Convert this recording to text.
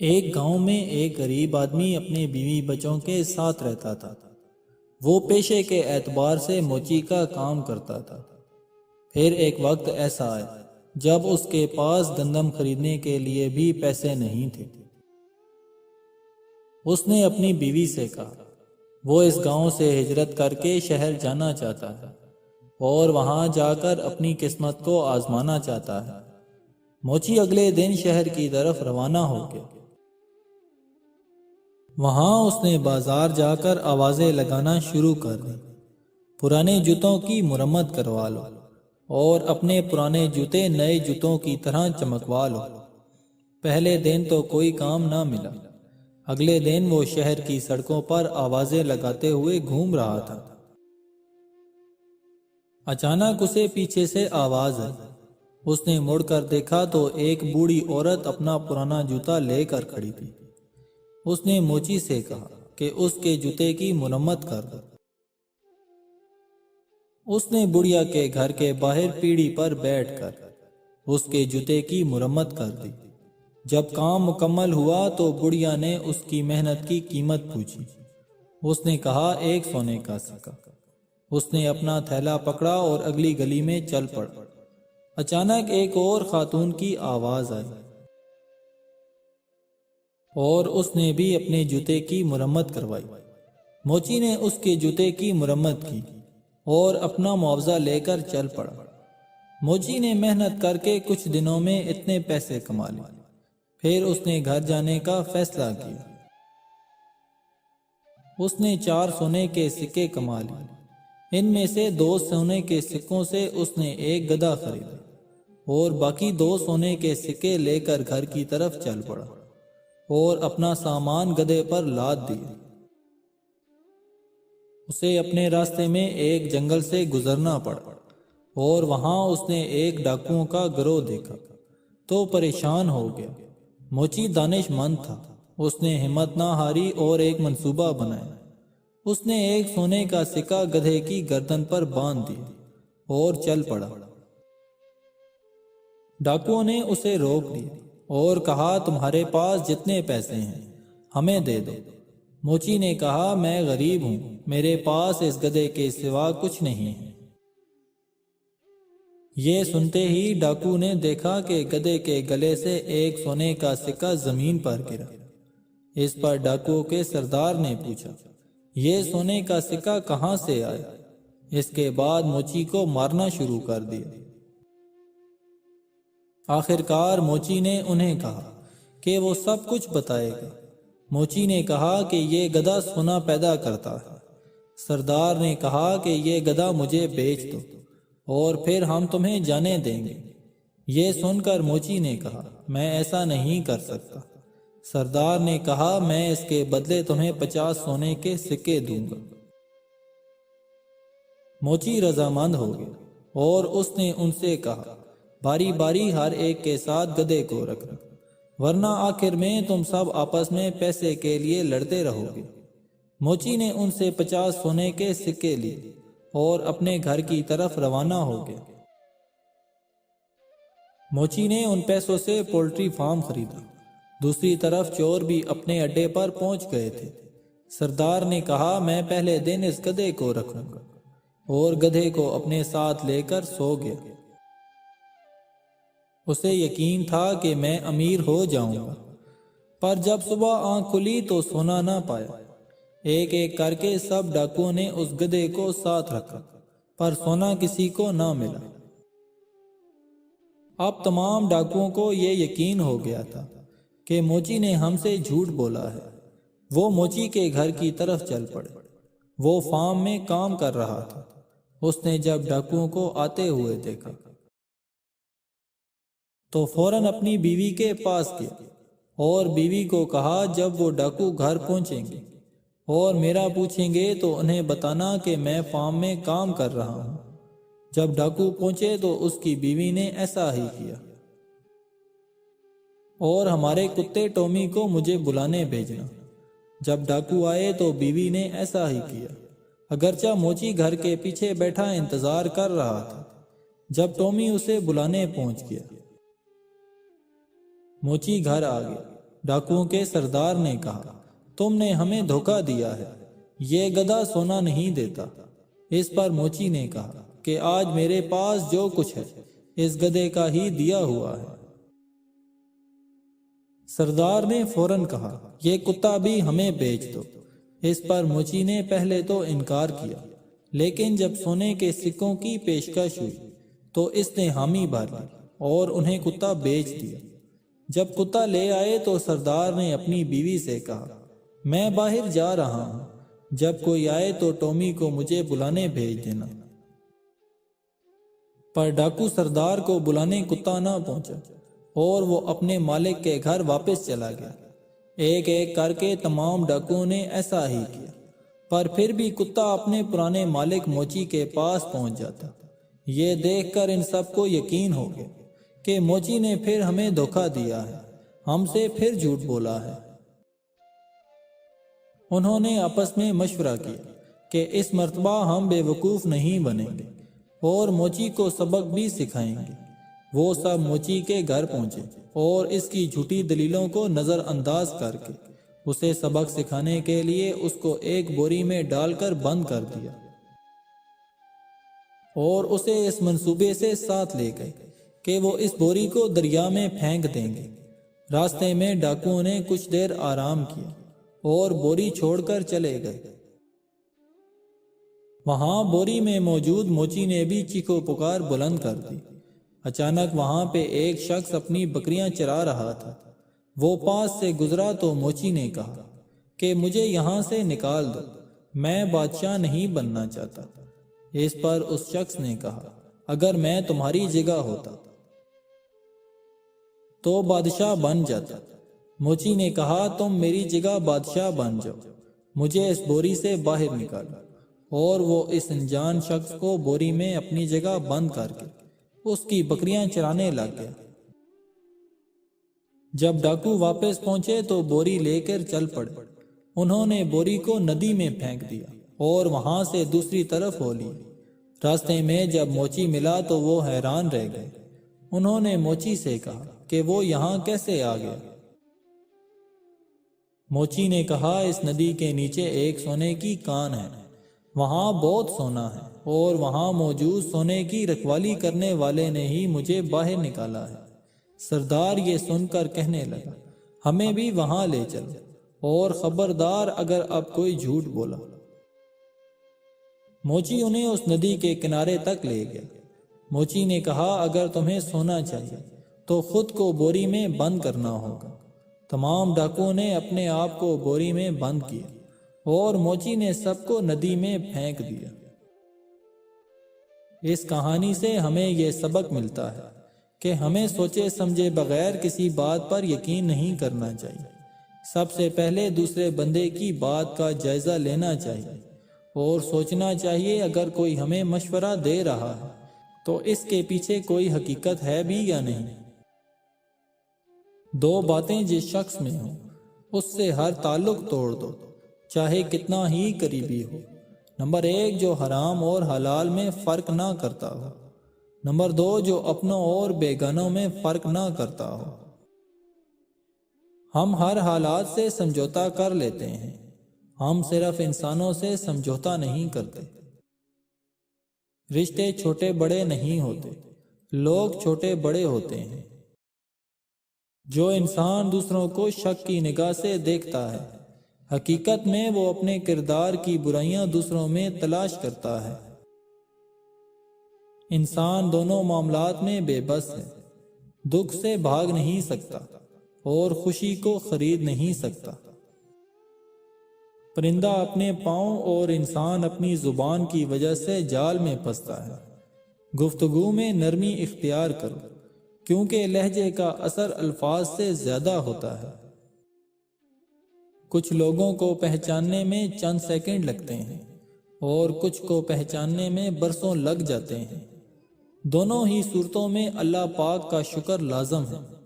ایک گاؤں میں ایک غریب آدمی اپنے بیوی بچوں کے ساتھ رہتا تھا۔ وہ پیشے کے اعتبار سے موچی کا کام کرتا تھا۔ پھر ایک وقت ایسا آیا جب اس کے پاس گندم خریدنے کے لیے بھی پیسے نہیں تھے۔ اس نے اپنی بیوی سے کہا وہ اس گاؤں سے ہجرت کر کے شہر جانا چاہتا ہے اور وہاں جا کر اپنی قسمت کو آزمانا چاہتا ہے۔ موچی اگلے دن شہر کی طرف روانہ ہو گیا۔ وہاں اس نے بازار جا کر آوازیں لگانا شروع کر دی، پرانے جوتوں کی مرمت کروا لو اور اپنے پرانے جوتے نئے جوتوں کی طرح چمکوا لو۔ پہلے دن تو کوئی کام نہ ملا۔ اگلے دن وہ شہر کی سڑکوں پر آوازیں لگاتے ہوئے گھوم رہا تھا۔ اچانک اسے پیچھے سے آواز آئی۔ اس نے مڑ کر دیکھا تو ایک بوڑھی عورت اپنا پرانا جوتا لے کر کھڑی تھی۔ اس نے موچی سے کہا کہ اس کے جوتے کی مرمت کر دو۔ اس نے بڑھیا کے گھر کے باہر پیڑھی پر بیٹھ کر اس کے جوتے کی مرمت کر دی۔ جب کام مکمل ہوا تو بڑھیا نے اس کی محنت کی قیمت پوچھی۔ اس نے کہا 1 سونے کا سکہ۔ اس نے اپنا تھیلا پکڑا اور اگلی گلی میں چل پڑا۔ اچانک ایک اور خاتون کی آواز آئی اور اس نے بھی اپنے جوتے کی مرمت کروائی۔ موچی نے اس کے جوتے کی مرمت کی اور اپنا معاوضہ لے کر چل پڑا۔ موچی نے محنت کر کے کچھ دنوں میں اتنے پیسے کما لیے۔ پھر اس نے گھر جانے کا فیصلہ کیا۔ اس نے 4 سونے کے سکے کما لیے۔ ان میں سے 2 سونے کے سکوں سے اس نے ایک گدھا خریدا اور باقی 2 سونے کے سکے لے کر گھر کی طرف چل پڑا اور اپنا سامان گدھے پر لاد دیا۔ اسے اپنے راستے میں ایک جنگل سے گزرنا پڑا اور وہاں اس نے ایک ڈاکوؤں کا گروہ دیکھا تو پریشان ہو گیا۔ موچی دانش مند تھا۔ اس نے ہمت نہ ہاری اور ایک منصوبہ بنایا۔ اس نے ایک سونے کا سکہ گدھے کی گردن پر باندھ دیا اور چل پڑا۔ ڈاکوؤں نے اسے روک لیا اور کہا تمہارے پاس جتنے پیسے ہیں ہمیں دے دو۔ موچی نے کہا میں غریب ہوں، میرے پاس اس گدھے کے سوا کچھ نہیں ہے۔ یہ سنتے ہی ڈاکو نے دیکھا کہ گدھے کے گلے سے ایک سونے کا سکہ زمین پر گرا۔ اس پر ڈاکو کے سردار نے پوچھا یہ سونے کا سکہ کہاں سے آیا؟ اس کے بعد موچی کو مارنا شروع کر دیا۔ آخرکار موچی نے انہیں کہا کہ وہ سب کچھ بتائے گا۔ موچی نے کہا کہ یہ گدھا سونا پیدا کرتا ہے۔ سردار نے کہا کہ یہ گدھا مجھے بیچ دو اور پھر ہم تمہیں جانے دیں گے۔ یہ سن کر موچی نے کہا میں ایسا نہیں کر سکتا۔ سردار نے کہا میں اس کے بدلے تمہیں 50 سونے کے سکے دوں گا۔ موچی رضامند ہو گیا اور اس نے ان سے کہا باری باری ہر ایک کے ساتھ گدھے کو رکھنا، ورنہ آخر میں تم سب آپس میں پیسے کے لیے لڑتے رہو گے۔ موچی نے ان سے 50 سونے کے سکے لیے اور اپنے گھر کی طرف روانہ ہو گیا۔ موچی نے ان پیسوں سے پولٹری فارم خریدا۔ دوسری طرف چور بھی اپنے اڈے پر پہنچ گئے تھے۔ سردار نے کہا میں پہلے دن اس گدھے کو رکھوں گا اور گدھے کو اپنے ساتھ لے کر سو گیا۔ اسے یقین تھا کہ میں امیر ہو جاؤں گا، پر جب صبح آنکھ کھلی تو سونا نہ پایا۔ ایک ایک کر کے سب ڈاکوؤں نے اس گدھے کو ساتھ رکھا، پر سونا کسی کو نہ ملا۔ اب تمام ڈاکوؤں کو یہ یقین ہو گیا تھا کہ موچی نے ہم سے جھوٹ بولا ہے۔ وہ موچی کے گھر کی طرف چل پڑے۔ وہ فارم میں کام کر رہا تھا۔ اس نے جب ڈاکوؤں کو آتے ہوئے دیکھا تو فوراً اپنی بیوی کے پاس گیا اور بیوی کو کہا جب وہ ڈاکو گھر پہنچیں گے اور میرا پوچھیں گے تو انہیں بتانا کہ میں فارم میں کام کر رہا ہوں۔ جب ڈاکو پہنچے تو اس کی بیوی نے ایسا ہی کیا۔ اور ہمارے کتے ٹومی کو مجھے بلانے بھیجنا۔ جب ڈاکو آئے تو بیوی نے ایسا ہی کیا، اگرچہ موچی گھر کے پیچھے بیٹھا انتظار کر رہا تھا۔ جب ٹومی اسے بلانے پہنچ گیا، موچی گھر آ گیا ڈاکوؤں کے سردار نے کہا، تم نے ہمیں دھوکہ دیا ہے، یہ گدھا سونا نہیں دیتا۔ اس پر موچی نے کہا کہ آج میرے پاس جو کچھ ہے اس گدھے کا ہی دیا ہوا ہے۔ سردار نے فوراً کہا، یہ کتا بھی ہمیں بیچ دو۔ اس پر موچی نے پہلے تو انکار کیا، لیکن جب سونے کے سکوں کی پیشکش ہوئی تو اس نے حامی بھر لی اور انہیں کتا بیچ دیا۔ جب کتا لے آئے تو سردار نے اپنی بیوی سے کہا، میں باہر جا رہا ہوں، جب کوئی آئے تو ٹومی کو مجھے بلانے بھیج دینا۔ پر ڈاکو سردار کو بلانے کتا نہ پہنچا اور وہ اپنے مالک کے گھر واپس چلا گیا۔ ایک ایک کر کے تمام ڈاکوؤں نے ایسا ہی کیا، پر پھر بھی کتا اپنے پرانے مالک موچی کے پاس پہنچ جاتا۔ یہ دیکھ کر ان سب کو یقین ہو گیا کہ موچی نے پھر ہمیں دھوکہ دیا ہے، ہم سے پھر جھوٹ بولا ہے۔ انہوں نے آپس میں مشورہ کیا کہ اس مرتبہ ہم بے وقوف نہیں بنیں گے اور موچی کو سبق بھی سکھائیں گے۔ وہ سب موچی کے گھر پہنچے اور اس کی جھوٹی دلیلوں کو نظر انداز کر کے اسے سبق سکھانے کے لیے اس کو ایک بوری میں ڈال کر بند کر دیا اور اسے اس منصوبے سے ساتھ لے گئے کہ وہ اس بوری کو دریا میں پھینک دیں گے۔ راستے میں ڈاکوؤں نے کچھ دیر آرام کیا اور بوری چھوڑ کر چلے گئے۔ وہاں بوری میں موجود موچی نے بھی چیخو پکار بلند کر دی۔ اچانک وہاں پہ ایک شخص اپنی بکریاں چرا رہا تھا۔ وہ پاس سے گزرا تو موچی نے کہا کہ مجھے یہاں سے نکال دو، میں بادشاہ نہیں بننا چاہتا۔ اس پر اس شخص نے کہا، اگر میں تمہاری جگہ ہوتا تو بادشاہ بن جاتا۔ موچی نے کہا، تم میری جگہ بادشاہ بن جاؤ، مجھے اس بوری سے باہر نکالو۔ اور وہ اس انجان شخص کو بوری میں اپنی جگہ بند کر کے اس کی بکریاں چرانے لگ گیا۔ جب ڈاکو واپس پہنچے تو بوری لے کر چل پڑے۔ انہوں نے بوری کو ندی میں پھینک دیا اور وہاں سے دوسری طرف ہو لی۔ راستے میں جب موچی ملا تو وہ حیران رہ گئے۔ انہوں نے موچی سے کہا کہ وہ یہاں کیسے آ گیا؟ موچی نے کہا، اس ندی کے نیچے ایک سونے کی کان ہے، وہاں بہت سونا ہے اور وہاں موجود سونے کی رکھوالی کرنے والے نے ہی مجھے باہر نکالا ہے۔ سردار یہ سن کر کہنے لگا، ہمیں بھی وہاں لے چلو اور خبردار اگر اب کوئی جھوٹ بولا۔ موچی انہیں اس ندی کے کنارے تک لے گیا۔ موچی نے کہا، اگر تمہیں سونا چاہیے تو خود کو بوری میں بند کرنا ہوگا۔ تمام ڈاکوؤں نے اپنے آپ کو بوری میں بند کیا اور موچی نے سب کو ندی میں پھینک دیا۔ اس کہانی سے ہمیں یہ سبق ملتا ہے کہ ہمیں سوچے سمجھے بغیر کسی بات پر یقین نہیں کرنا چاہیے۔ سب سے پہلے دوسرے بندے کی بات کا جائزہ لینا چاہیے اور سوچنا چاہیے اگر کوئی ہمیں مشورہ دے رہا ہے تو اس کے پیچھے کوئی حقیقت ہے بھی یا نہیں۔ دو باتیں جس شخص میں ہوں اس سے ہر تعلق توڑ دو، چاہے کتنا ہی قریبی ہو۔ نمبر 1، جو حرام اور حلال میں فرق نہ کرتا ہو۔ نمبر 2، جو اپنوں اور بیگانوں میں فرق نہ کرتا ہو۔ ہم ہر حالات سے سمجھوتا کر لیتے ہیں، ہم صرف انسانوں سے سمجھوتا نہیں کرتے۔ رشتے چھوٹے بڑے نہیں ہوتے، لوگ چھوٹے بڑے ہوتے ہیں۔ جو انسان دوسروں کو شک کی نگاہ سے دیکھتا ہے، حقیقت میں وہ اپنے کردار کی برائیاں دوسروں میں تلاش کرتا ہے۔ انسان دونوں معاملات میں بے بس ہے، دکھ سے بھاگ نہیں سکتا اور خوشی کو خرید نہیں سکتا۔ پرندہ اپنے پاؤں اور انسان اپنی زبان کی وجہ سے جال میں پھنستا ہے۔ گفتگو میں نرمی اختیار کرو، کیونکہ لہجے کا اثر الفاظ سے زیادہ ہوتا ہے۔ کچھ لوگوں کو پہچاننے میں چند سیکنڈ لگتے ہیں اور کچھ کو پہچاننے میں برسوں لگ جاتے ہیں۔ دونوں ہی صورتوں میں اللہ پاک کا شکر لازم ہے۔